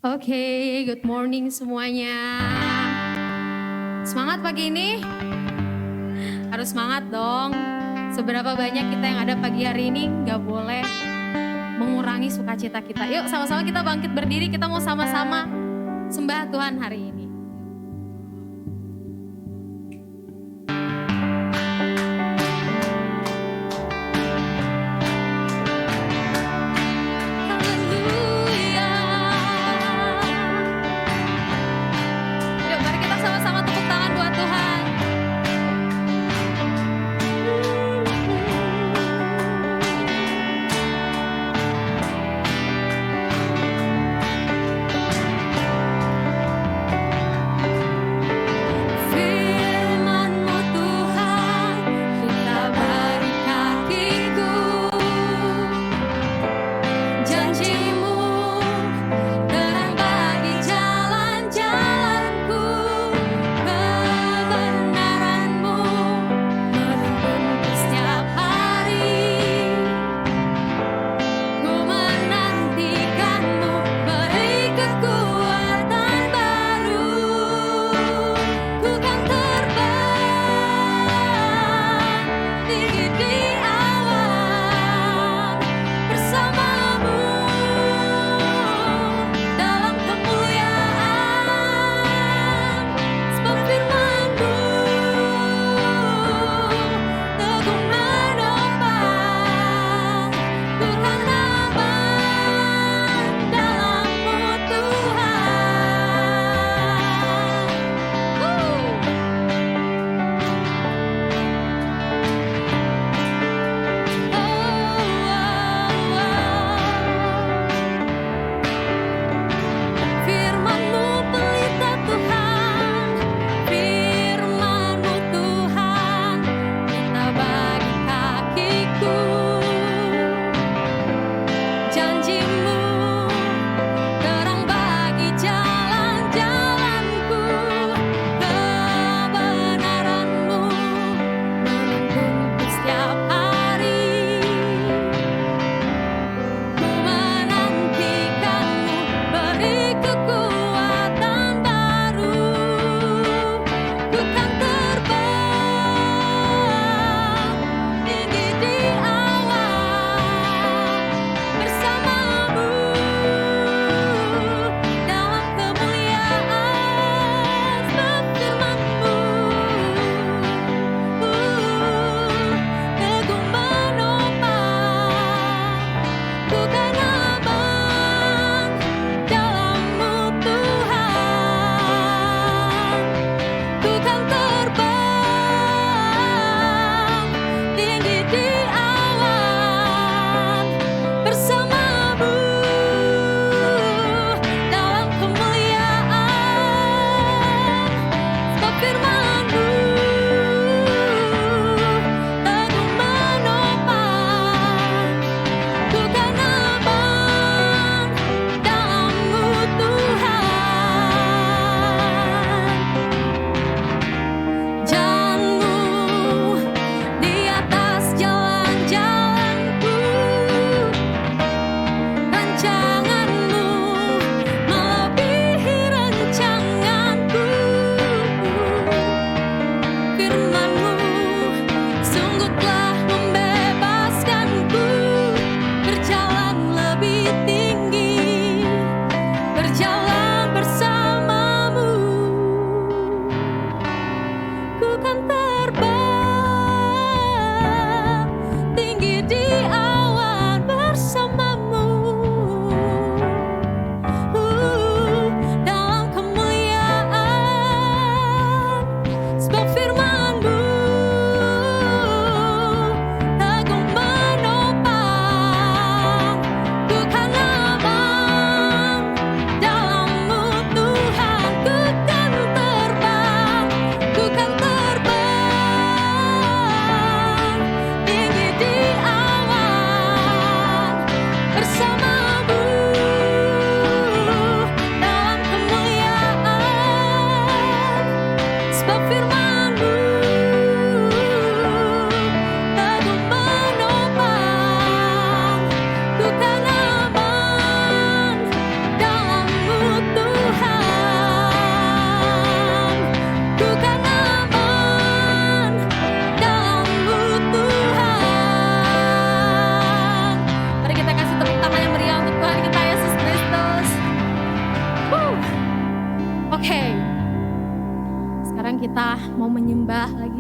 Oke, good morning semuanya. Semangat pagi ini? Harus semangat dong. Seberapa banyak kita yang ada pagi hari ini nggak boleh mengurangi sukacita kita. Yuk sama-sama kita bangkit berdiri, kita mau sama-sama sembah Tuhan hari ini. Haleluya. Yuk mari kita sama-sama tepuk tangan buat Tuhan.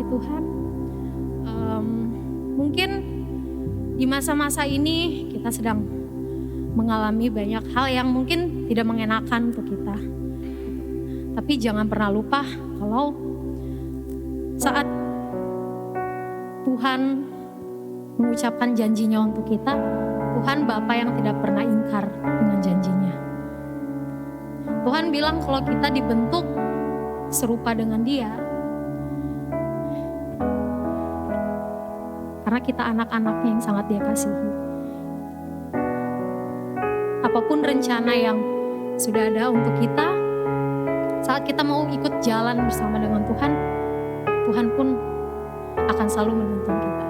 lagi Tuhan. Mungkin di masa-masa ini kita sedang mengalami banyak hal yang mungkin tidak mengenakan untuk kita. Tapi jangan pernah lupa kalau saat Tuhan mengucapkan janjinya untuk kita, Tuhan Bapa yang tidak pernah ingkar dengan janjinya. Tuhan bilang kalau kita dibentuk serupa dengan Dia, karena kita anak-anaknya yang sangat Dia kasihi. Apapun rencana yang sudah ada untuk kita, saat kita mau ikut jalan bersama dengan Tuhan, Tuhan pun akan selalu menuntun kita.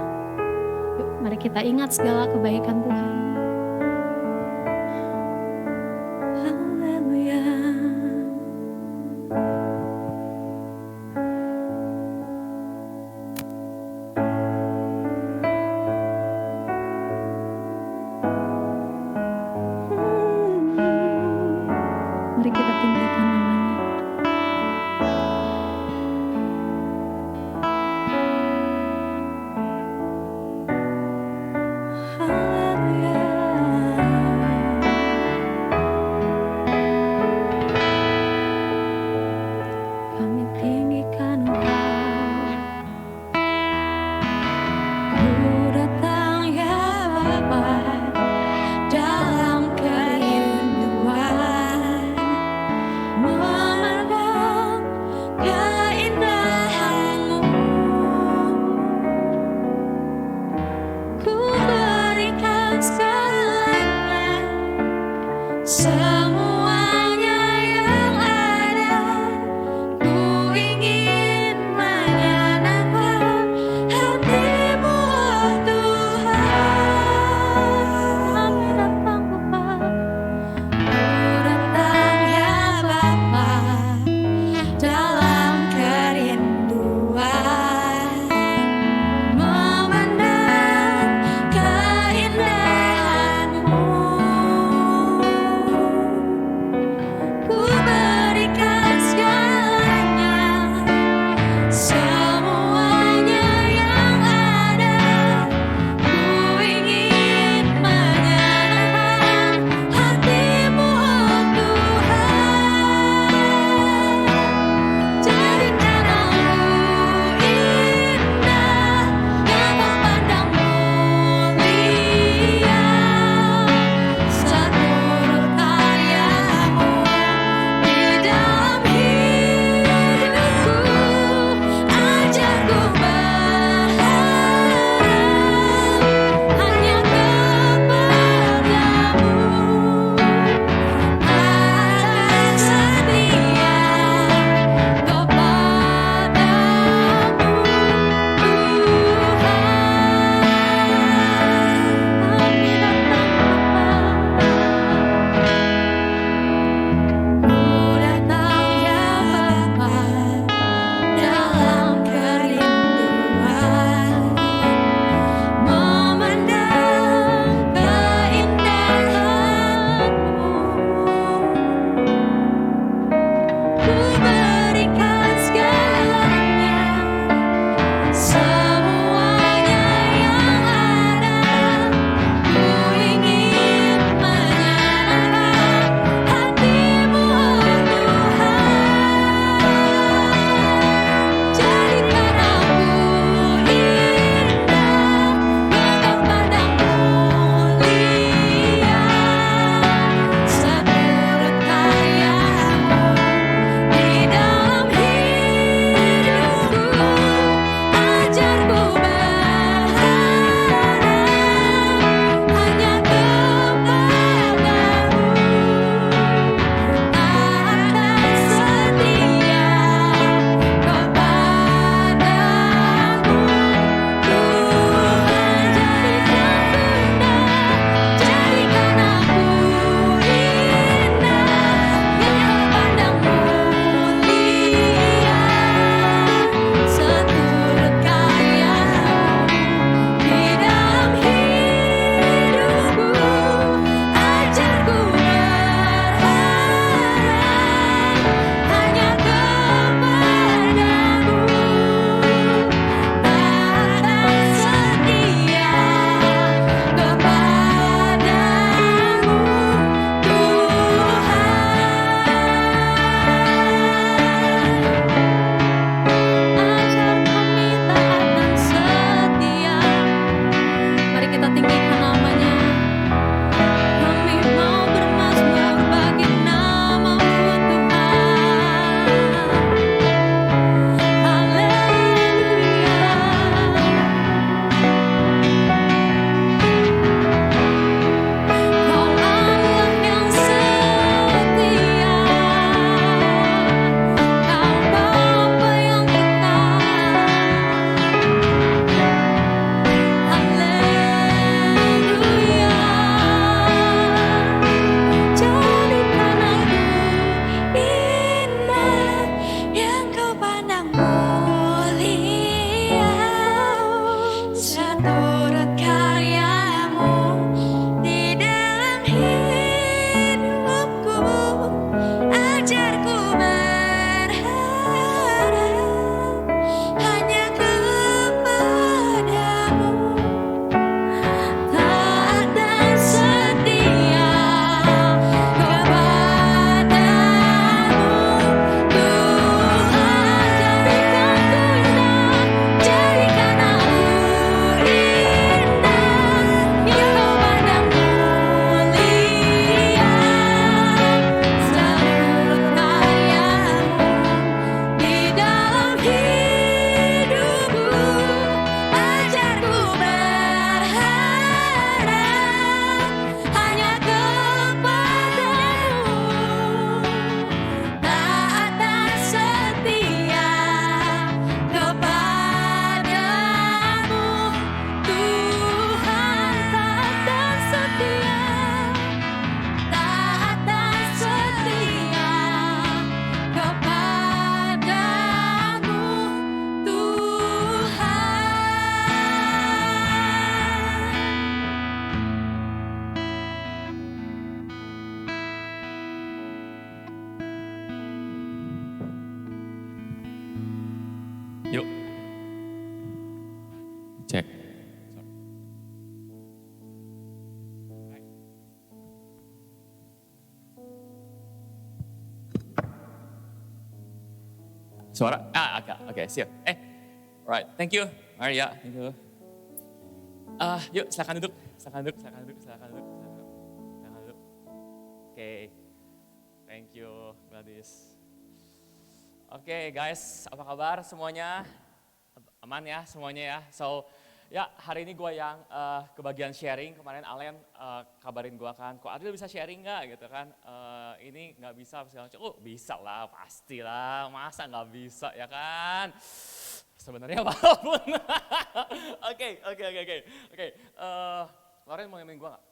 Yuk, mari kita ingat segala kebaikan Tuhan. Haleluya. Mari kita tinggikan namanya. Haleluya. Suara? Agak. Oke, siap. Right. Thank you, Maria. Thank you. Yuk, silakan duduk. Silakan duduk. Oke. Thank you, Gladys. Oke, guys, apa kabar semuanya? Aman ya semuanya ya? So, ya hari ini gue yang kebagian sharing. Kemarin Alen kabarin gue kan, kok Adil bisa sharing nggak gitu kan? Ini nggak bisa, segala macam. Oh bisa lah, pastilah. Masa nggak bisa ya kan? Sebenarnya walaupun. Oke. Loren mau nemenin gue nggak?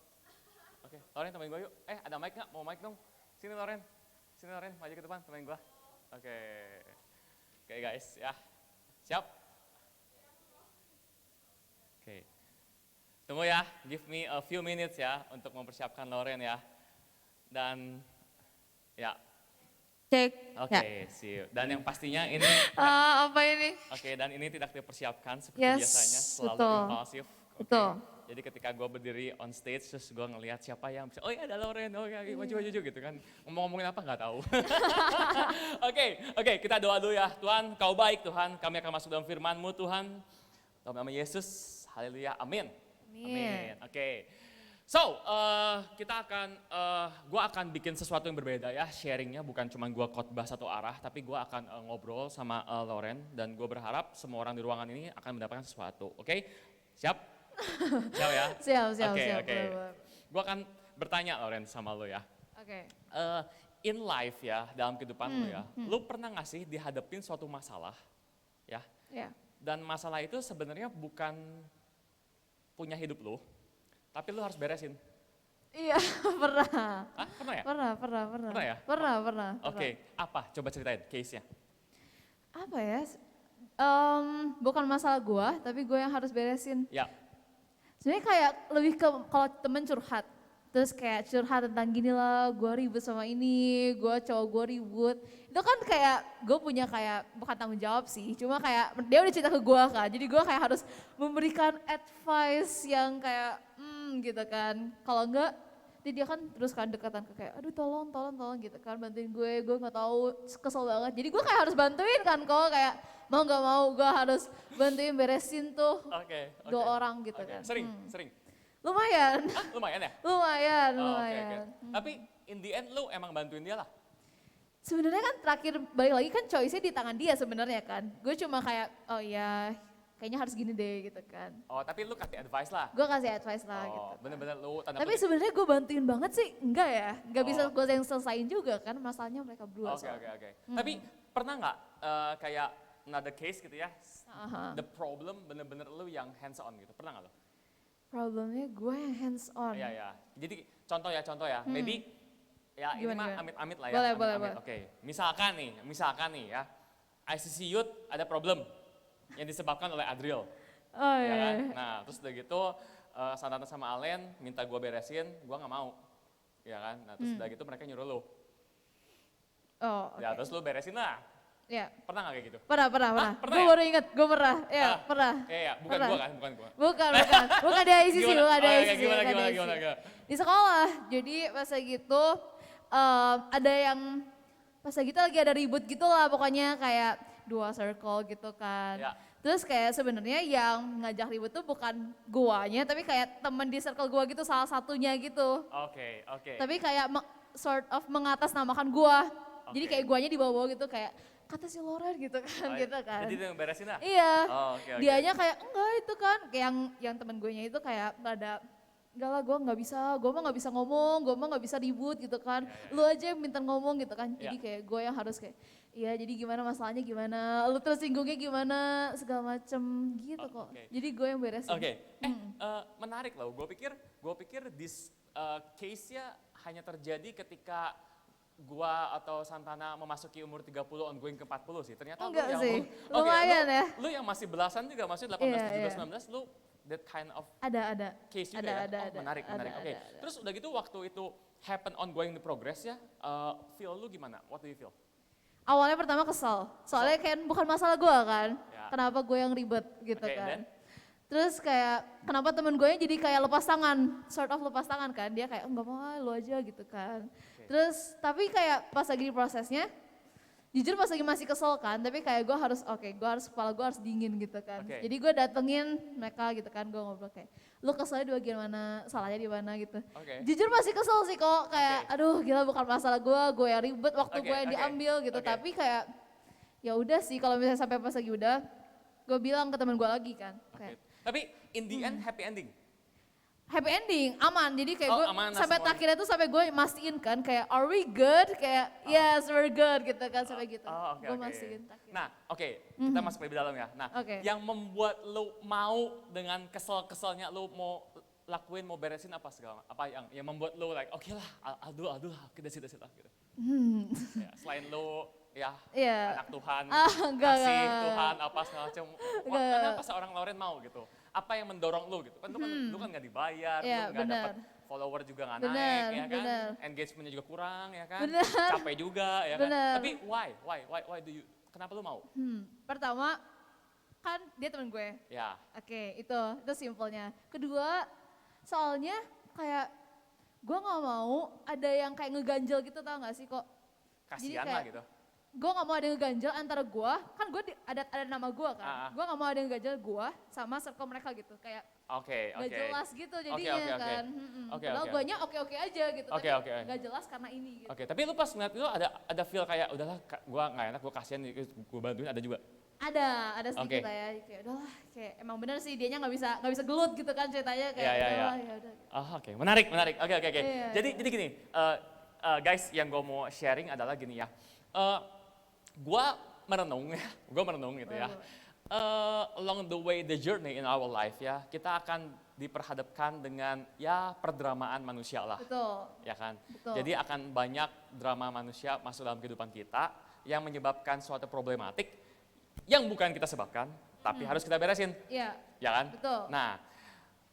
Oke, Loren temenin gue yuk. Ada mic nggak? Mau mic dong? Sini Loren, maju ke depan temenin gue. Oke guys ya, siap? Oke, tunggu ya, give me a few minutes ya untuk mempersiapkan Loren ya. Dan ya. Cek. Oke, siap. Dan yang pastinya ini. Apa ini? Oke, dan ini tidak dipersiapkan seperti Yes, biasanya, selalu betul. impulsif. Okay. Betul. Jadi ketika gue berdiri on stage, terus gue ngelihat siapa yang bisa, oh iya ada Loren, oh iya maju gitu kan. Ngomongin apa nggak tahu. Oke, kita doa dulu ya. Tuhan, kau baik Tuhan, kami akan masuk dalam firman-Mu Tuhan. Dalam nama Yesus, haleluya, amin. Oke. So, gue akan bikin sesuatu yang berbeda ya, sharingnya bukan cuma gue khotbah satu arah, tapi gue akan ngobrol sama Loren, dan gue berharap semua orang di ruangan ini akan mendapatkan sesuatu, oke? Siap? Siap ya? Siap. Oke. Gue akan bertanya Loren sama lo ya. Oke. In life ya, dalam kehidupan lo ya, lo pernah gak sih dihadapin suatu masalah ya? Ya. Dan masalah itu sebenarnya bukan punya hidup lo, tapi lo harus beresin. Iya, pernah. Pernah ya? Pernah ya? Pernah. Oke, apa? Coba ceritain case-nya. Apa ya? Bukan masalah gua, tapi gue yang harus beresin. Ya. Sebenarnya kayak lebih ke kalau temen curhat. Terus kayak curhat tentang gini lah, gue ribut sama ini, cowok gue ribut. Itu kan kayak gue punya kayak, bukan tanggung jawab sih, cuma kayak dia udah cerita ke gue kan. Jadi gue kayak harus memberikan advice yang kayak gitu kan. Kalau enggak, dia kan terus kan dekatan ke kayak aduh tolong gitu kan, bantuin gue gak tahu, kesel banget. Jadi gue kayak harus bantuin kan kok, kayak mau gak mau gue harus bantuin beresin tuh dua orang gitu kan. Sering? Lumayan. Lumayan ya? Lumayan. Tapi in the end lu emang bantuin dia lah? Sebenarnya kan terakhir balik lagi kan choice-nya di tangan dia sebenarnya kan. Gue cuma kayak oh ya kayaknya harus gini deh gitu kan. Oh tapi lu kasih advice lah? Gue kasih advice lah gitu. Bener-bener lu tanda tapi sebenarnya gue bantuin banget sih, enggak ya. Enggak bisa gue yang selesain juga kan, masalahnya mereka berdua. Oke. Tapi pernah gak kayak another case gitu ya, the problem bener-bener lu yang hands on gitu, pernah gak lo? Problemnya gue yang hands on. Iya. Jadi contoh ya, maybe ya ini mah amit-amit lah ya. Boleh. Oke. Misalkan nih ya, ICC Youth ada problem yang disebabkan oleh Adriel. Oh ya iya. kan? Nah terus udah gitu Santana sama Alen minta gue beresin, gue gak mau. Ya kan, nah terus udah gitu mereka nyuruh lo. Oh oke. Ya terus lo beresin lah. Ya. Pernah gak kayak gitu? Pernah. Pernah Gue ya? baru inget, gue pernah. Ya, pernah. Iya, bukan gue kan, bukan gue. Bukan di ICC, bukan di ICC. Gimana? Di sekolah, jadi pas gitu ada yang, pas gitu lagi ada ribut gitu lah pokoknya kayak dua circle gitu kan. Ya. Terus kayak sebenarnya yang ngajak ribut tuh bukan guanya, tapi kayak temen di circle gua gitu, salah satunya gitu. Oke. Tapi kayak sort of mengatasnamakan gua. Jadi kayak guanya dibawa-bawa gitu kayak, kata si Loren gitu kan, gitu kan. Jadi dia yang beresin lah? Iya, Oke. dianya kayak enggak itu kan, kayak yang temen gue nya itu kayak rada, enggak lah gue mah gak bisa ngomong, gue mah gak bisa ribut gitu kan. Lu aja yang minta ngomong gitu kan, jadi kayak gue yang harus kayak, iya jadi gimana masalahnya gimana, lu terus singgungnya gimana, segala macem gitu kok. Jadi gue yang beresin. Menarik loh, gue pikir this case-nya hanya terjadi ketika gua atau Santana memasuki umur 30 ongoing ke 40 sih. Ternyata enggak lu yang sih. Lumayan ya. Lu yang masih belasan juga, maksudnya 18, 17, 19 lu that kind of ada case juga ya. Menarik. Oke. Terus udah gitu waktu itu happen ongoing the progress ya, feel lu gimana? What do you feel? Awalnya pertama kesel, soalnya kayak bukan masalah gua kan. Ya. Kenapa gue yang ribet gitu kan. Then? Terus kayak kenapa temen gue jadi kayak lepas tangan, sort of lepas tangan kan. Dia kayak enggak mau lu aja gitu kan. Terus tapi kayak pas lagi di prosesnya jujur pas lagi masih kesel kan, tapi kayak gue harus kepala gue harus dingin gitu kan. Oke. Jadi gue datengin mereka gitu kan, gue ngobrol kayak, lu keselnya di bagian mana, salahnya di mana gitu. Oke. Jujur masih kesel sih kok, kayak aduh gila bukan masalah gue yang ribet, waktu Oke, gue yang oke, diambil gitu. oke. Tapi kayak ya udah sih kalau misalnya sampai pas lagi udah, gue bilang ke teman gue lagi kan, Oke. kayak Tapi in the end happy ending. happy ending, aman. Jadi kayak Oh, gue aman lah sampai semuanya. akhirnya tuh sampai gue mastiin kan kayak are we good? Kayak yes we're good gitu kan sampai gitu. Oh, oke, Gue oke. mastiin. akhirnya. Nah, oke, kita masuk lebih dalam ya. Nah, Oke. yang membuat lu mau dengan kesel-keselnya lu mau lakuin, mau beresin apa segala, apa yang membuat lu like, oke lah, I'll do lah, kita situ lah gitu. Ya, selain lu ya Iya. anak Tuhan, enggak, kasih enggak. Tuhan apa segala macam. Wah, Enggak. kenapa seorang Lauren mau gitu? Apa yang mendorong lu gitu? Kan lu kan nggak dibayar, Iya, lu nggak benar. dapat follower juga nggak Benar, naik, ya kan? benar. Engagementnya juga kurang, ya kan? Benar. Capek juga, ya kan? Benar. Tapi why do you? Kenapa lu mau? Pertama kan dia temen gue. Ya, Oke, itu simpelnya. Kedua, soalnya kayak gue nggak mau ada yang kayak ngeganjel gitu, tau gak sih kok? kasihan kayak- lah gitu. Gue gak mau ada yang ngeganjel antara gue, kan gue ada nama gue kan. Ah. Gue gak mau ada yang ngeganjel gue sama circle mereka gitu. Kayak Oke, gak oke. jelas gitu jadinya oke. kan. Oke, Padahal oke. guanya oke-oke aja gitu, Oke, tapi oke. gak jelas karena ini gitu. Oke, tapi lu pas ngeliat itu ada feel kayak udahlah gua nggak enak, gua kasihan gua bantuin ada juga. Ada sedikit Oke. lah ya, kayak udahlah, kayak emang bener sih dianya nggak bisa gelut gitu kan ceritanya kayak Iya, iya, udahlah iya. ya udah. Oh, oke, menarik. Oke. Iya, Jadi gini, guys, yang gue mau sharing adalah gini ya. Gue merenung gitu ya. Along the way, the journey in our life ya, kita akan diperhadapkan dengan ya perdramaan manusia lah, Betul. ya kan. Betul. Jadi akan banyak drama manusia masuk dalam kehidupan kita yang menyebabkan suatu problematik yang bukan kita sebabkan, tapi harus kita beresin, Iya, ya kan. betul. Nah,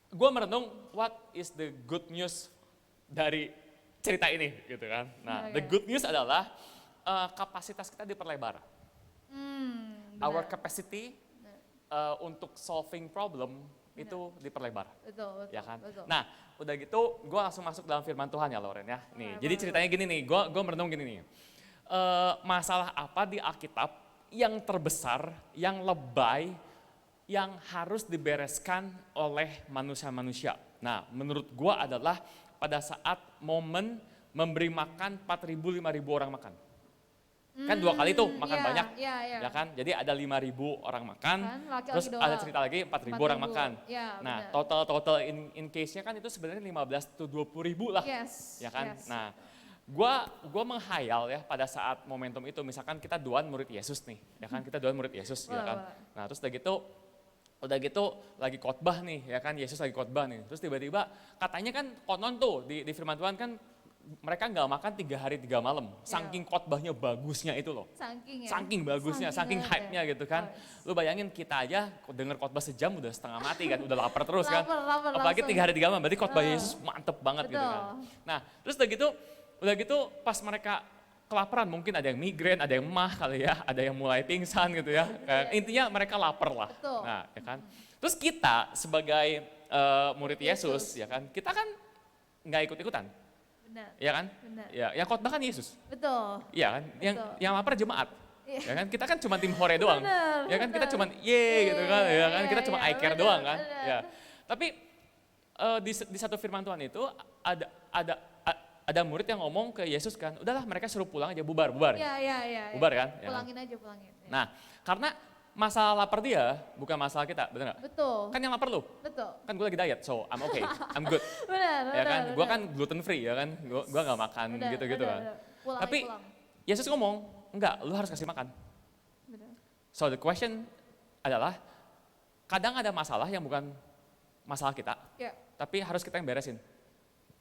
gue merenung what is the good news dari cerita ini gitu kan. Nah, the Oke. good news adalah kapasitas kita diperlebar. Our benar. capacity untuk solving problem itu diperlebar, Betul, ya kan. betul. Nah, udah gitu gue langsung masuk dalam firman Tuhan ya Lauren ya. Nih, Boleh, jadi boleh, ceritanya gini nih, gue merenung gini nih. Masalah apa di Alkitab yang terbesar, yang lebay, yang harus dibereskan oleh manusia-manusia. Nah, menurut gua adalah pada saat momen memberi makan 4.000, 5.000 orang makan. Kan 2 kali tuh makan iya, banyak, iya. ya kan? Jadi ada 5.000 orang makan, Kan, laki-laki terus doang. ada cerita lagi 4.000 orang 4.000, makan. iya, Nah, benar. total in case-nya kan itu sebenarnya 15 to 20.000 lah. Yes. Ya kan? yes. Nah, gua menghayal ya pada saat momentum itu, misalkan kita duaan murid Yesus nih, ya kan? Kita duaan murid Yesus, ya Boleh, kan? boleh. Nah, terus udah gitu lagi khotbah nih, ya kan? Yesus lagi khotbah nih. Terus tiba-tiba katanya kan konon tuh di firman Tuhan kan mereka nggak makan 3 hari 3 malam. Saking khotbahnya bagusnya itu loh. Saking ya. Saking bagusnya, saking banget hype-nya ya. gitu kan. Oh, Lu bayangin kita aja denger khotbah sejam udah setengah mati kan, udah lapar terus kan. Lapar Apalagi langsung. 3 hari 3 malam, berarti khotbah Yesus mantep banget gitu Betul. kan. Nah, terus udah gitu pas mereka kelaparan, mungkin ada yang migrain, ada yang emah kali ya, ada yang mulai pingsan gitu ya. Intinya mereka lapar lah. Betul. Nah, ya kan. Terus kita sebagai murid Yesus, ya kan, kita kan nggak ikut-ikutan, Benar. ya kan? Benar. Ya, yang khotbah kan Yesus. Betul. Iya kan, Betul. yang lapar jemaat. Iya. Ya kan, kita kan cuma tim hore doang. Bener, Ya kan, kita bener. cuma ye gitu kan, ya kan, Iya, kita cuma iya, I care bener, doang kan. bener. Ya. Tapi di satu firman Tuhan itu ada murid yang ngomong ke Yesus kan, udahlah mereka suruh pulang aja, bubar. Iya. Bubar kan? Ya kan? Pulangin aja, pulangin. Ya. Nah, karena masalah lapar dia bukan masalah kita, bener nggak? Betul. Kan yang lapar lu, Betul. kan gue lagi diet, so I'm okay, I'm good. Benar, Ya kan, gue benar. kan gluten free ya kan, gue nggak makan Benar, gitu-gitu benar, kan. benar. Pulang, Tapi pulang. Yesus ngomong, enggak, lu harus kasih makan. Benar. So the question adalah, kadang ada masalah yang bukan masalah kita, Ya, tapi harus kita yang beresin.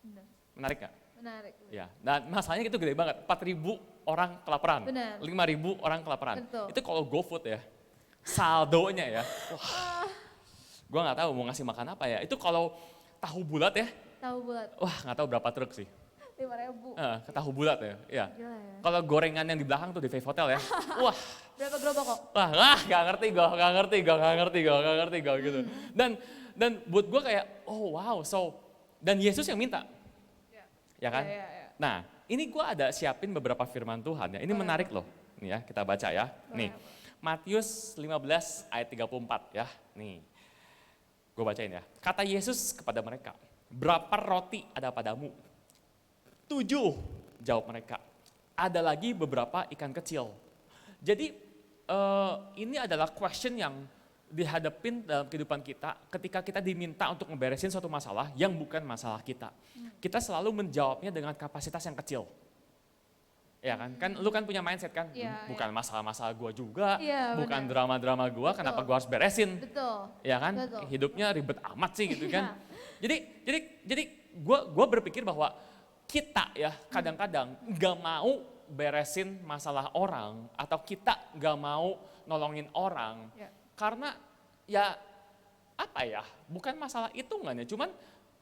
benar. Menarik nggak? Menarik. Ya, dan masalahnya itu gede banget, 4.000 orang kelaparan, Benar. 5.000 orang kelaparan. Betul. Itu kalau GoFood ya, saldonya ya, wah, gue nggak tahu mau ngasih makan apa ya. Itu kalau tahu bulat ya, Tahu bulat wah nggak tahu berapa truk sih. 5.000. Tahu bulat ya, ya. Gila ya. Kalau gorengan yang di belakang tuh di Five Hotel ya, wah, Berapa gerobak kok? nggak ngerti gue gitu. Dan buat gue kayak, oh wow, so, dan Yesus yang minta, ya kan? Ya. Nah, ini gue ada siapin beberapa firman Tuhan ya, ini menarik loh. nih ya, kita baca ya. Nih, Matius 15 ayat 34 ya. Nih, gue bacain ya. Kata Yesus kepada mereka, berapa roti ada padamu? 7, jawab mereka. Ada lagi beberapa ikan kecil. Jadi ini adalah question yang dihadapin dalam kehidupan kita ketika kita diminta untuk ngeberesin suatu masalah yang bukan masalah kita. Kita selalu menjawabnya dengan kapasitas yang kecil. Ya kan? Kan lu kan punya mindset kan? Iya, Bukan masalah-masalah gua juga, Iya, bukan benar. drama-drama gua, kenapa gua harus beresin? Betul. Ya kan? Betul. Hidupnya ribet amat sih gitu kan. Iya. Jadi gua berpikir bahwa kita ya kadang-kadang nggak mau beresin masalah orang atau kita nggak mau nolongin orang Ya. karena ya apa ya, bukan masalah hitungannya, cuman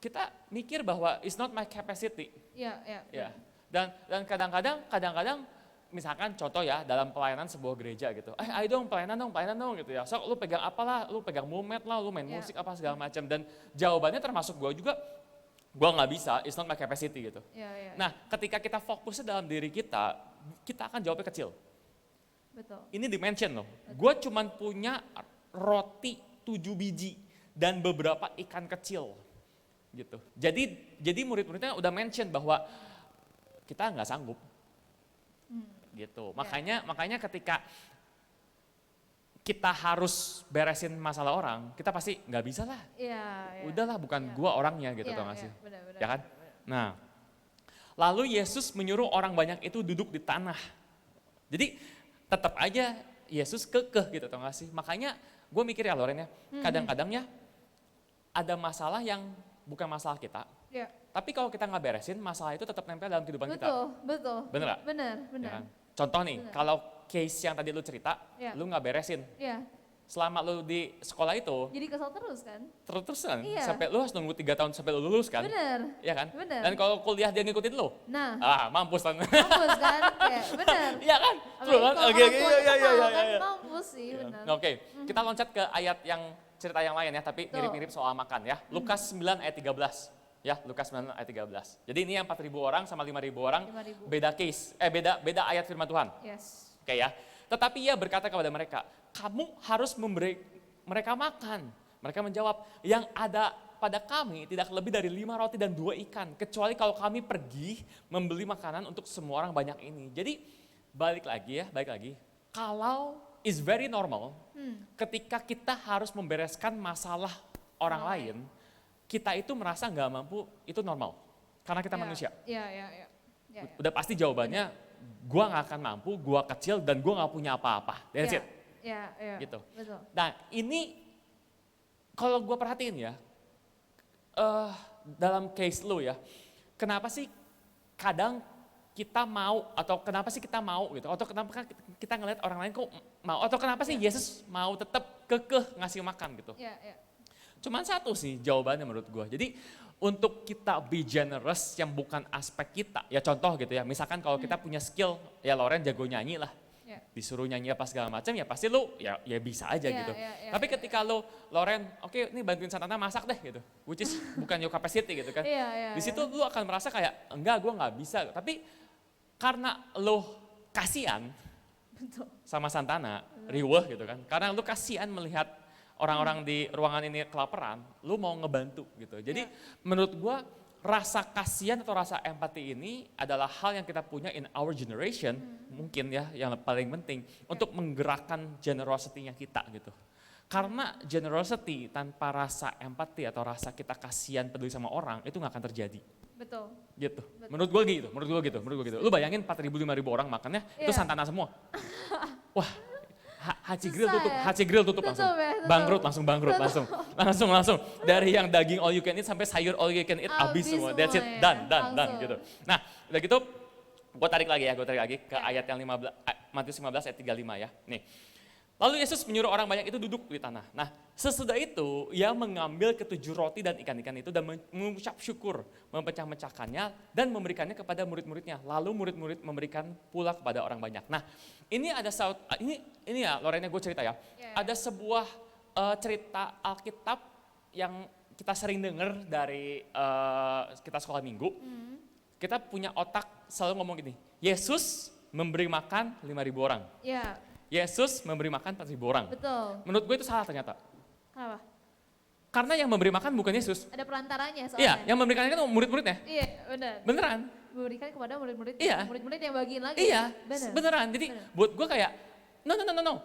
kita mikir bahwa it's not my capacity. Iya, iya. Ya. Dan kadang-kadang misalkan contoh ya dalam pelayanan sebuah gereja gitu. Ayo dong pelayanan dong gitu ya. So lu pegang apalah, lu pegang mumet lah, lu main Ya. musik apa segala macam, dan jawabannya termasuk gua juga, gua nggak bisa, it's not my capacity gitu. Iya, iya. Nah, ketika kita fokusnya dalam diri kita akan jawabnya kecil. Betul. Ini dimension loh. Gua cuman punya roti 7 biji dan beberapa ikan kecil gitu. Jadi murid-muridnya udah mention bahwa kita nggak sanggup gitu. Makanya ketika kita harus beresin masalah orang, kita pasti nggak bisa lah. Iya, iya. Udahlah, bukan Iya. gua orangnya gitu, Iya, tau gak iya, sih? benar-benar. Ya kan? Nah, lalu Yesus menyuruh orang banyak itu duduk di tanah. Jadi tetap aja Yesus kekeh gitu, tau gak sih? Makanya gue mikir ya Loren ya, kadang-kadang ya ada masalah yang bukan masalah kita, Iya. tapi kalau kita nggak beresin, masalah itu tetap nempel dalam kehidupan kita. Betul. Bener nggak? Benar, Ya benar. kan? Contoh nih, Bener. kalau case yang tadi lu cerita, Iya. lu nggak beresin, Iya. selama lu di sekolah itu, Jadi kesel terus kan? terus-terusan, Iya. sampai lu harus nunggu 3 tahun sampai lu lulus kan? Benar. Iya kan? Bener. Dan kalau kuliah dia ngikutin lu, Nah, mampus kan? mampus kan? Kayak benar. Iya kan? True kan? Kalau Oke, orang tua iya. kenal kan mampus sih, benar. Oke, kita loncat ke ayat yang cerita yang lain ya, tapi Betul. mirip-mirip soal makan ya. Lukas 9 ayat 13. Ya, Lukas 9 ayat 13. Jadi ini yang 4.000 orang sama 5.000 orang, 5.000. beda case, beda ayat firman Tuhan. Yes. Oke ya. Tetapi ia berkata kepada mereka, kamu harus memberi mereka makan. Mereka menjawab, yang ada pada kami tidak lebih dari 5 roti dan 2 ikan. Kecuali kalau kami pergi membeli makanan untuk semua orang banyak ini. Jadi balik lagi. Kalau is very normal, ketika kita harus membereskan masalah orang lain, kita itu merasa nggak mampu, itu normal. Karena kita manusia. Iya. Udah pasti jawabannya, gua nggak akan mampu, gua kecil dan gua nggak punya apa-apa. That's it. Iya. Gitu. Betul. Nah ini kalau gua perhatiin ya, dalam case lu ya, kenapa sih kadang kita mau, atau kenapa sih kita mau gitu, atau kenapa kita ngeliat orang lain kok mau, atau kenapa sih Yesus mau tetap kekeh ngasih makan gitu. Iya. Cuman satu sih jawabannya menurut gua. Jadi untuk kita be generous yang bukan aspek kita, ya contoh gitu ya, misalkan kalau kita punya skill, ya Loren jago nyanyi lah, Iya. disuruh nyanyi apa segala macam, ya pasti lu ya bisa aja Iya, gitu. iya, Tapi iya. ketika lu, Loren, oke ini bantuin Santana masak deh gitu, which is bukan your capacity gitu kan. Iya. Di situ lu akan merasa kayak, enggak gua nggak bisa, tapi karena lu kasihan Betul. sama Santana, riweh gitu kan, karena lu kasihan melihat orang-orang di ruangan ini kelaparan, lu mau ngebantu gitu. Jadi menurut gua rasa kasihan atau rasa empati ini adalah hal yang kita punya in our generation, mungkin ya yang paling penting untuk menggerakkan generosity-nya kita gitu. Karena generosity tanpa rasa empati atau rasa kita kasihan peduli sama orang itu nggak akan terjadi. Betul. Gitu. Menurut gua gitu. Lu bayangin 4.000 5.000 orang makannya itu Iya. Santana semua. Wah, Haji Grill Susah tutup, ya? Haji Grill tutup langsung. Tutup. Bangkrut langsung. Dari yang daging all you can eat sampai sayur all you can eat habis Habis semua. That's it, semua ya, done langsung. gitu. Nah, udah gitu gue tarik lagi ke ayat yang 15, Matius 15 ayat 35 ya. Nih. Lalu Yesus menyuruh orang banyak itu duduk di tanah. Nah, sesudah itu ia mengambil ketujuh roti dan ikan-ikan itu dan mengucap syukur, memecah-mecahkannya dan memberikannya kepada murid-muridnya. Lalu murid-murid memberikan pula kepada orang banyak. Nah, ini ada ini ya, Lorennya gue cerita ya. Ada sebuah cerita Alkitab yang kita sering dengar dari kita sekolah minggu. Kita punya otak selalu ngomong gini, Yesus memberi makan 5.000 orang. Iya, Yesus memberi makan 4.000 orang. betul. Menurut gue itu salah ternyata. Kenapa? Karena yang memberi makan bukan Yesus. Ada perantaranya soalnya. Iya, yang memberikan itu murid-muridnya. Iya, benar. Beneran. Memberikan kepada murid-murid. Iya. Murid-murid yang bagiin lagi. Iya, Benar. beneran. Jadi Bener. buat gue kayak, no.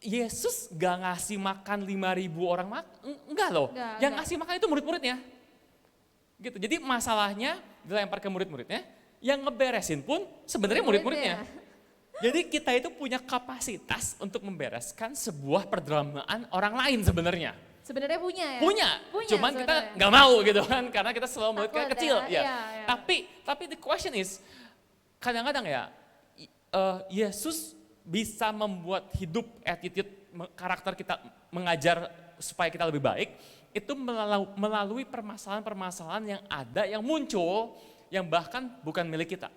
Yesus gak ngasih makan 5.000 orang enggak loh. Enggak, Yang enggak. ngasih makan itu murid-muridnya. Gitu. Jadi masalahnya dilempar ke murid-muridnya, yang ngeberesin pun sebenarnya murid-muridnya. Jadi kita itu punya kapasitas untuk membereskan sebuah perdramaan orang lain sebenarnya. Sebenarnya punya ya? Punya, cuman kita sebenarnya. nggak mau gitu kan, karena kita selalu melihat kayak Takut kecil. ya, Ya. iya. Tapi the question is, kadang-kadang ya, Yesus bisa membuat hidup, attitude, karakter kita mengajar supaya kita lebih baik, itu melalui permasalahan-permasalahan yang ada, yang muncul, yang bahkan bukan milik kita.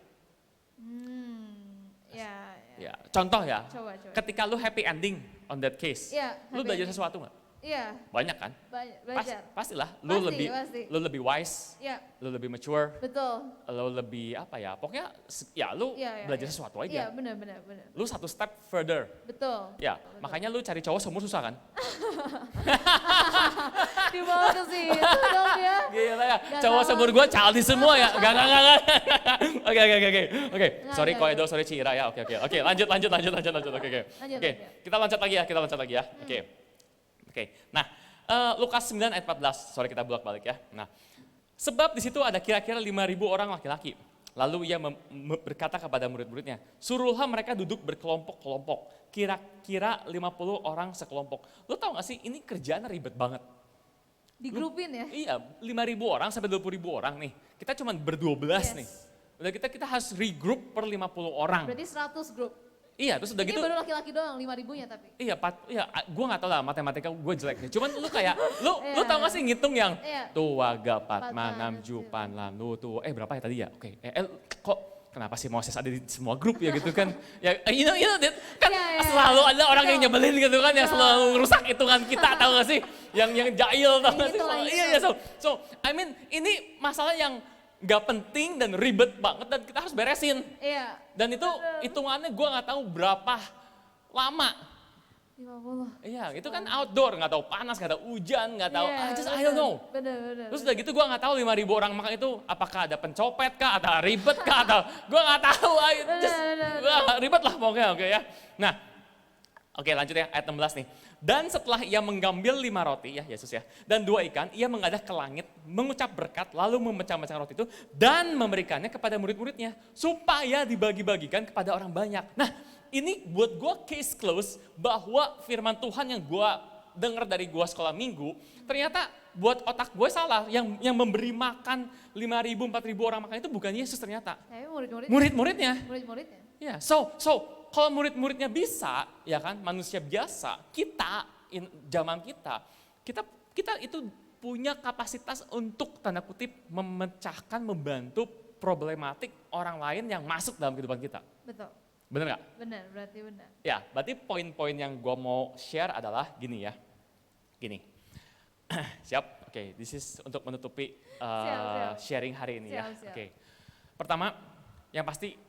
Ya. Ya, contoh ya, Coba. ketika lu happy ending on that case, Iya, lu happy belajar ending. sesuatu nggak? Iya, Banyak kan? belajar. Pastilah, Pasti. lu lebih wise, Iya, lu lebih mature, betul. lu lebih apa ya, pokoknya ya lu Iya, belajar iya. sesuatu Iya, aja. benar. Lu satu step further. Betul. Ya, Betul. makanya lu cari cowok seumur susah kan? Dibawa ke situ dong ya. Gila ya, Gak cowok sama. seumur gue childish semua ya. Gak. Oke. Sorry Nggak. Koedo, sorry Cira ya. Oke. Lanjut. Oke. Lanjut. Kita loncat lagi ya. Oke. Nah, Lukas 9 ayat 14. Sorry kita bolak-balik ya. Nah, sebab di situ ada kira-kira 5.000 orang laki-laki. Lalu ia berkata kepada murid-muridnya, suruhlah mereka duduk berkelompok-kelompok, kira-kira 50 orang sekelompok. Lu tahu gak sih, ini kerjaan ribet banget. Digrupin ya. Iya, 5.000 orang sampai 20.000 orang nih. Kita cuma ber-12 Yes. nih. Udah kita harus regroup per 50 orang. Berarti 100 grup. Iya, terus udah Ini gitu. baru laki-laki doang, 5.000-nya tapi. Iya, gue gak tau lah matematika gue jelek nih. Cuman lu kayak, lu Iya. tau gak sih ngitung yang Iya. tua, gapat, Pat, manam, man, jupan, lalu, tuh. Berapa ya tadi ya? Oke, kok kenapa sih Moses ada di semua grup ya gitu kan? Ya, you know that, kan Iya. selalu ada orang yang Betul. nyebelin gitu kan, yang selalu rusak hitungan kita, tau gak sih? Yang jahil tau gak sih? Gitu lah, Iya, so, I mean ini masalah yang gak penting dan ribet banget dan kita harus beresin. Iya. Dan itu hitungannya gue gak tahu berapa lama. 50. Iya, itu kan outdoor, nggak tahu panas, nggak tahu hujan, nggak tahu, I don't know. Bener. Terus udah gitu gue nggak tahu 5.000 orang makan itu apakah ada pencopet kah, ada ribet kah, atau gue nggak tahu. Ribet lah pokoknya, oke ya. Nah, oke lanjut ya ayat 16 nih. Dan setelah ia mengambil 5 roti ya Yesus ya, dan 2 ikan, ia menghadap ke langit, mengucap berkat, lalu memecah-mecah roti itu dan memberikannya kepada murid-muridnya supaya dibagi-bagikan kepada orang banyak. Nah, ini buat gue case close bahwa firman Tuhan yang gue dengar dari gue sekolah minggu, ternyata buat otak gue salah. Yang memberi makan 5.000, 4.000 orang makan itu bukan Yesus ternyata. Tapi murid-muridnya. Murid-muridnya. Ya, so kalau murid-muridnya bisa, ya kan, manusia biasa, kita, zaman kita itu punya kapasitas untuk tanda kutip memecahkan, membantu problematik orang lain yang masuk dalam kehidupan kita. Betul. Bener nggak? Benar, berarti benar. Ya, berarti poin-poin yang gue mau share adalah gini ya. Gini. Siap? Oke, this is untuk menutupi Siap. sharing hari ini ya. Siap. Oke. Pertama, yang pasti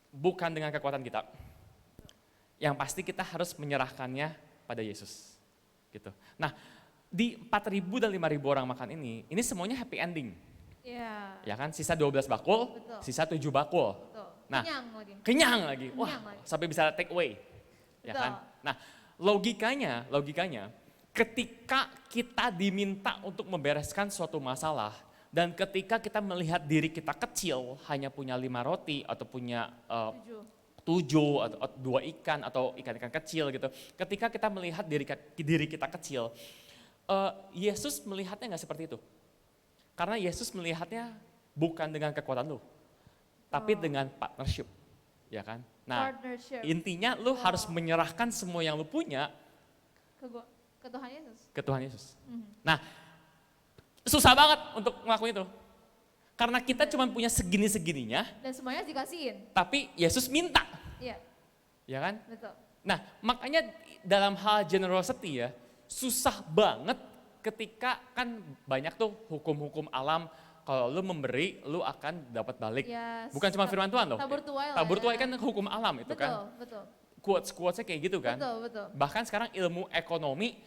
bukan dengan kekuatan kita. Yang pasti kita harus menyerahkannya pada Yesus. Gitu. Nah, di 4.000 dan 5.000 orang makan ini semuanya happy ending. Iya. Ya kan, sisa 12 bakul, Betul. sisa 7 bakul. Betul. Nah, Kenyang Kenyang lagi. lagi. Wah, Kenyang lagi. sampai bisa take away. Ya Betul. kan? Nah, logikanya ketika kita diminta untuk membereskan suatu masalah dan ketika kita melihat diri kita kecil hanya punya 5 roti atau punya 7 atau 2 ikan atau ikan-ikan kecil gitu. Ketika kita melihat diri kita kecil, Yesus melihatnya nggak seperti itu. Karena Yesus melihatnya bukan dengan kekuatan lu, tapi dengan partnership, ya kan? Nah, Partnership. intinya lu harus menyerahkan semua yang lu punya Ke Tuhan Yesus. ke Tuhan Yesus. Nah, susah banget untuk ngelakuin itu. Karena kita cuma punya segini-segininya, Dan semuanya dikasihin. tapi Yesus minta, Iya, ya kan? betul. Nah, makanya dalam hal generosity ya, susah banget ketika kan banyak tuh hukum-hukum alam, kalau lu memberi, lu akan dapat balik. Yes. Bukan cuma firman Tuhan loh. Tabur tuai lah Tabur tuai ya. kan hukum alam itu Betul, kan. betul. Quotes-quotesnya kayak gitu kan. Betul. Bahkan sekarang ilmu ekonomi,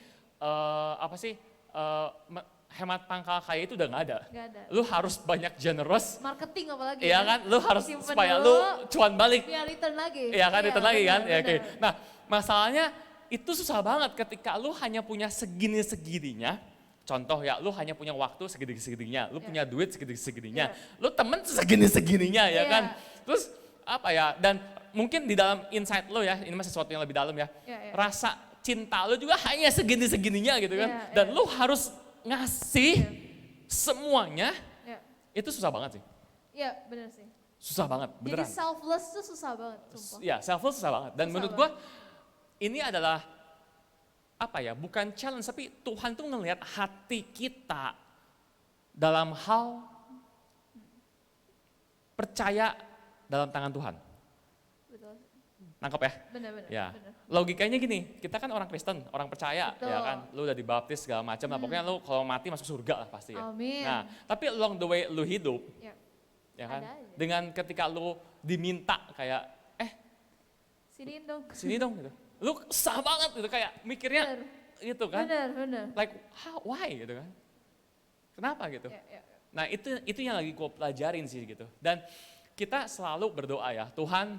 hemat pangkal kaya itu udah nggak ada. Nggak ada. Lu harus banyak generous, Marketing apalagi. iya kan? Lu harus Simpen supaya dulu, lu cuan balik. biar return lagi. Iya kan, return lagi kan? Ya, oke. benar. Nah, masalahnya itu susah banget ketika lu hanya punya segini-segininya. Contoh ya, lu hanya punya waktu segini-segininya, lu punya duit segini-segininya, lu temen segini-segininya ya Iya. kan. Terus apa ya, dan mungkin di dalam insight lu ya, ini mah sesuatu yang lebih dalam ya, Iya. rasa cinta lu juga hanya segini-segininya gitu kan. Iya, Dan iya. lu harus ngasih semuanya, Iya. itu susah banget sih. Iya, benar sih. Susah banget, Jadi beneran. selfless tuh susah banget, sumpah. Ya, selfless susah banget. Dan Susah menurut gua ini adalah apa ya, bukan challenge, tapi Tuhan tuh ngelihat hati kita dalam hal percaya dalam tangan Tuhan. Betul. Nangkep ya? Benar. Ya. Benar. Logikanya gini, kita kan orang Kristen, orang percaya, Betul. ya kan? Lu udah dibaptis segala macam, lah pokoknya lu kalau mati masuk surga lah pasti ya. Amin. Nah, tapi along the way lu hidup, Ya. ya kan? Ada aja. Dengan ketika lu diminta kayak, Siniin dong. sini dong gitu. Lu sah banget gitu, kayak mikirnya Benar. gitu kan. Benar. Like, why gitu kan? Kenapa gitu? Ya. Nah itu yang lagi gue pelajarin sih gitu. Dan kita selalu berdoa ya, Tuhan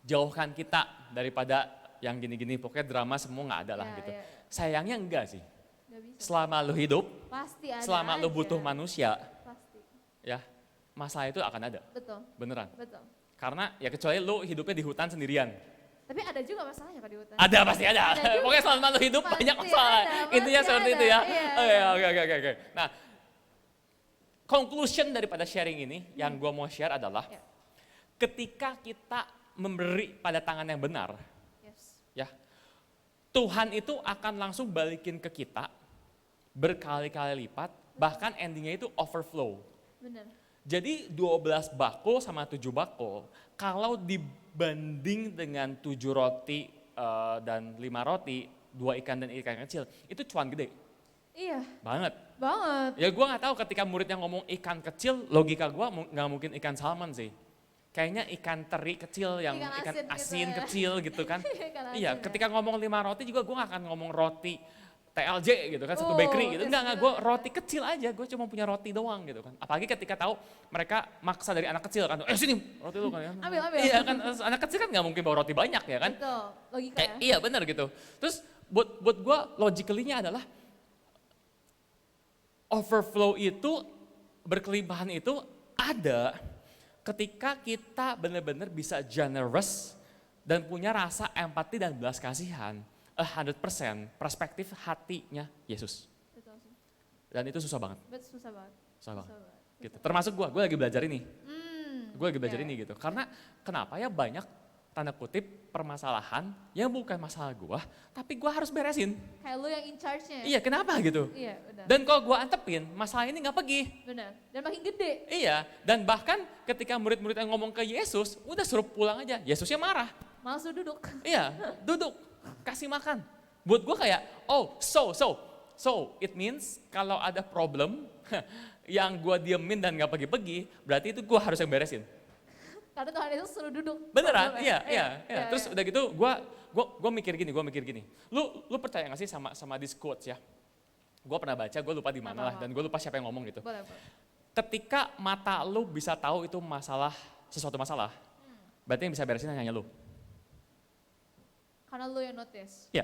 jauhkan kita daripada yang gini-gini, pokoknya drama semua nggak ada lah Ya, gitu. ya. Sayangnya enggak sih. Nggak bisa. Selama lu hidup, Pasti ada selama lu aja. butuh manusia, Pasti. ya masalah itu akan ada, Betul. beneran. Betul. Karena ya kecuali lu hidupnya di hutan sendirian. Tapi ada juga masalahnya Kak di hutan. Ada, pasti ada. Ada juga. Pokoknya selama lu hidup Pasti banyak masalah. ada, Intinya pasti seperti ada. itu ya. Iya, Oh iya. ya, oke. Nah, conclusion daripada sharing ini yang gua mau share adalah Ya. ketika kita memberi pada tangan yang benar, Yes. ya, Tuhan itu akan langsung balikin ke kita berkali-kali lipat, bahkan endingnya itu overflow. Benar. Jadi 12 bakul sama 7 bakul, kalau dibanding dengan 7 roti dan 5 roti, 2 ikan dan ikan kecil, itu cuan gede Iya, banget. banget. Ya gue nggak tahu ketika muridnya ngomong ikan kecil, logika gue nggak mungkin ikan salmon sih. Kayaknya ikan teri kecil yang Ikan ikan asin gitu asin ya. kecil gitu kan. Ikan asin Iya, ya. ketika ngomong 5 roti juga gue gak akan ngomong roti TLJ gitu kan, satu Oh, bakery gitu. yes, Enggak, bener. gue roti kecil aja, gue cuma punya roti doang gitu kan. Apalagi ketika tahu mereka maksa dari anak kecil kan, sini roti lu kan. Ambil. Iya kan, anak kecil kan gak mungkin bawa roti banyak ya kan. Betul, logika Kayak, ya. iya benar gitu. Terus buat gue logically-nya adalah overflow itu, berkelimpahan itu ada ketika kita benar-benar bisa generous dan punya rasa empati dan belas kasihan. 100% perspektif hatinya Yesus. Betul sih. Dan itu susah banget, Susah banget. susah banget. Susah banget. Gitu. Termasuk gue lagi belajar ini. Gue lagi belajar ya. ini gitu. Karena kenapa ya banyak tanda kutip permasalahan yang bukan masalah gue, tapi gue harus beresin. Kayak lu yang in charge-nya. Iya, kenapa gitu? Iya, benar. Dan kalau gue antepin, masalah ini nggak pergi. Benar. Dan makin gede. Iya, dan bahkan ketika murid-murid yang ngomong ke Yesus, udah suruh pulang aja. Yesusnya marah. Malas lu duduk. Iya, duduk, kasih makan. Buat gue kayak, oh so it means kalau ada problem yang gue diemin dan nggak pergi-pergi, berarti itu gue harus yang beresin. Karena Tuhan Yesus suruh duduk. Beneran? Problemnya. Iya. Terus udah gitu, gue mikir gini. Lu percaya nggak sih sama this quotes ya? Gue pernah baca, gue lupa di mana lah, dan gue lupa siapa yang ngomong gitu. Boleh. Ketika mata lu bisa tahu itu sesuatu masalah, berarti yang bisa beresin hanya lu. Karena lu yang notice. Iya.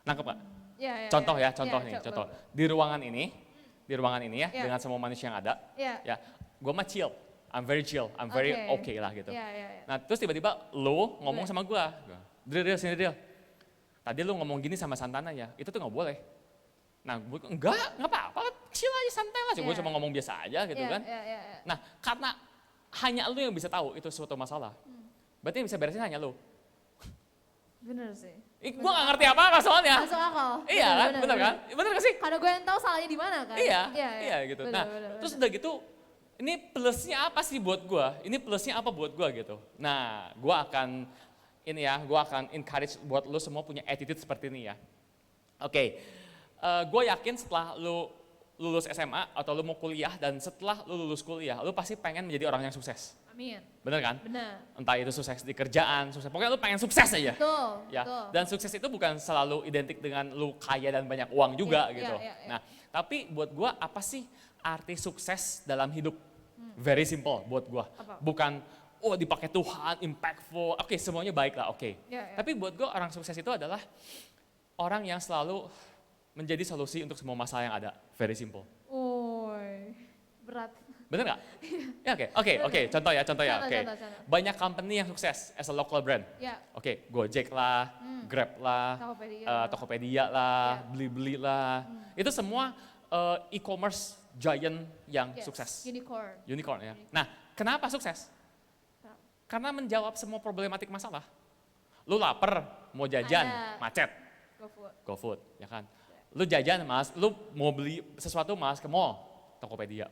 Nangkep gak? Iya. Contoh iya. ya, contoh Iya, nih, coba. contoh. Di ruangan ini ya, Iya. dengan semua manusia yang ada, Iya. ya, gue mah chill. I'm very chill, I'm very Oke. okay lah gitu. Iya. Nah terus tiba-tiba lo ngomong Boleh. sama gue, Dril, sini Dril. Tadi lo ngomong gini sama Santana ya, itu tuh gak boleh. Nah gue, enggak apa-apa, chill aja, santai lah. Gue Iya. cuma ngomong biasa aja gitu Iya, kan. Iya. Nah karena hanya lo yang bisa tahu itu suatu masalah, berarti yang bisa beresin hanya lo. Bener sih. Gue gak ngerti apa-apa soalnya. Masuk akal. Iya kan, bener kan? Bener gak sih? Karena gue yang tahu salahnya di mana kan. Iya gitu. Bener, Nah, bener. terus udah gitu, ini plusnya apa sih buat gue? Ini plusnya apa buat gue gitu? Nah, gue akan encourage buat lo semua punya attitude seperti ini ya. Oke, gue yakin setelah lo lulus SMA atau lu mau kuliah dan setelah lu lulus kuliah, lu pasti pengen menjadi orang yang sukses. Amin. Bener kan? Benar. Entah itu sukses di kerjaan, sukses, pokoknya lu pengen sukses aja. Betul. Ya, Betul. dan sukses itu bukan selalu identik dengan lu kaya dan banyak uang juga Iya, gitu. iya, iya. Nah, tapi buat gua apa sih arti sukses dalam hidup? Very simple buat gua. Apa? Bukan dipakai Tuhan, impactful. Oke, semuanya baik lah, oke. Iya, iya. Tapi buat gua orang sukses itu adalah orang yang selalu menjadi solusi untuk semua masalah yang ada. Very simple. Berat. Bener nggak? Ya, oke. Contoh ya. Contoh. Banyak company yang sukses as a local brand. Ya. Oke, Gojek lah, Grab lah, Tokopedia lah, Ya. Blibli lah. Itu semua e-commerce giant yang sukses. Unicorn ya. Nah, kenapa sukses? Karena menjawab semua problematik masalah. Lu lapar, mau jajan, Ada. macet, GoFood, ya kan? Lu jajan mas, lu mau beli sesuatu mas ke mall, Tokopedia.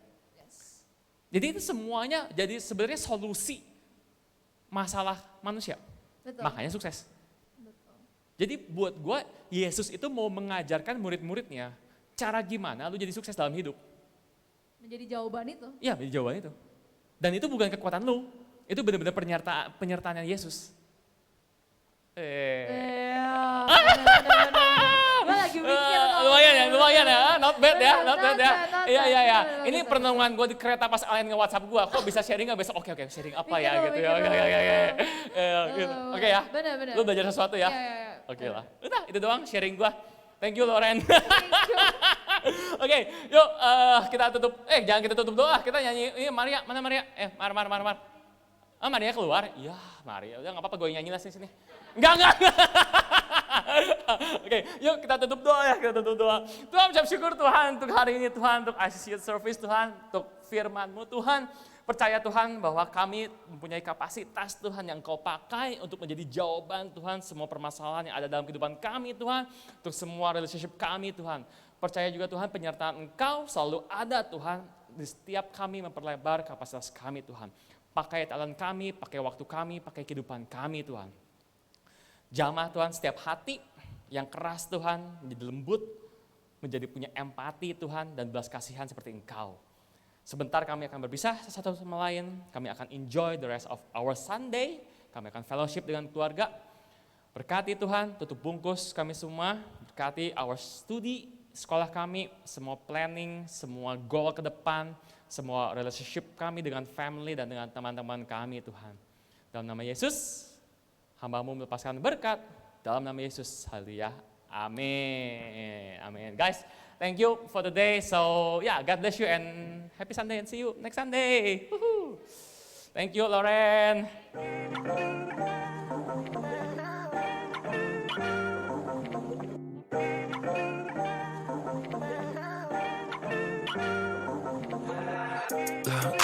Jadi itu semuanya jadi sebenarnya solusi masalah manusia. Betul. Makanya sukses. Jadi buat gue, Yesus itu mau mengajarkan murid-muridnya cara gimana lu jadi sukses dalam hidup. Menjadi jawaban itu. Iya, menjadi jawaban itu. Dan itu bukan kekuatan lu, itu benar-benar penyertaan Yesus. Gue lagi mikir. Lumayan ya, not bad ya. Iya. Bener, Ini bener. perenungan gue di kereta pas Alien nge-WhatsApp gue, kok bisa sharing gak besok? Oke, sharing apa ya Mikir gitu dulu, ya. mikir Gitu. Oke ya, Bener. lu belajar sesuatu ya? Iya. Oke lah, udah itu doang sharing gue. Thank you Loren. Oke, yuk kita tutup. Jangan kita tutup doa, kita nyanyi. Ini Maria, mana Maria? Mar. Maria keluar? Iya, Maria. Udah nggak apa-apa, gue nyanyi lah sini. Enggak. Oke, yuk kita tutup doa ya, Tuhan ucap syukur Tuhan untuk hari ini Tuhan, untuk ICC Service Tuhan, untuk firman-Mu Tuhan. Percaya Tuhan bahwa kami mempunyai kapasitas Tuhan yang Kau pakai untuk menjadi jawaban Tuhan semua permasalahan yang ada dalam kehidupan kami Tuhan, untuk semua relationship kami Tuhan. Percaya juga Tuhan penyertaan Engkau selalu ada Tuhan di setiap kami memperlebar kapasitas kami Tuhan. Pakai talent kami, pakai waktu kami, pakai kehidupan kami Tuhan. Jamah Tuhan setiap hati yang keras Tuhan menjadi lembut, menjadi punya empati Tuhan dan belas kasihan seperti Engkau. Sebentar kami akan berpisah satu sama lain, kami akan enjoy the rest of our Sunday, kami akan fellowship dengan keluarga. Berkati Tuhan, tutup bungkus kami semua, berkati our studi, sekolah kami, semua planning, semua goal ke depan, semua relationship kami dengan family dan dengan teman-teman kami Tuhan. Dalam nama Yesus, hamba-Mu melepaskan berkat, dalam nama Yesus, haleluya, amin. Guys, thank you for the day. So yeah, God bless you and happy Sunday and see you next Sunday. Woohoo. Thank you, Loren.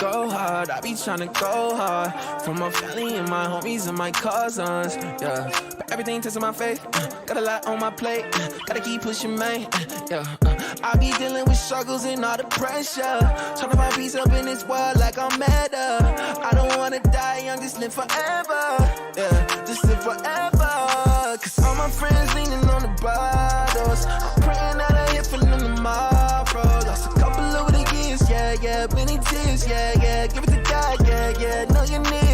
Go hard, I be tryna go hard. For my family and my homies and my cousins, yeah. But everything testing my faith, got a lot on my plate, gotta keep pushing, man, yeah. I be dealing with struggles and all the pressure, tryna find peace up in this world like I'm meta. I don't wanna die young, just live forever, yeah. Just live forever, cause all my friends leaning on the bottles. I'm praying that I hit for them tomorrow. Lost a couple over the years, yeah, many tears, yeah, give it to God, yeah, know you need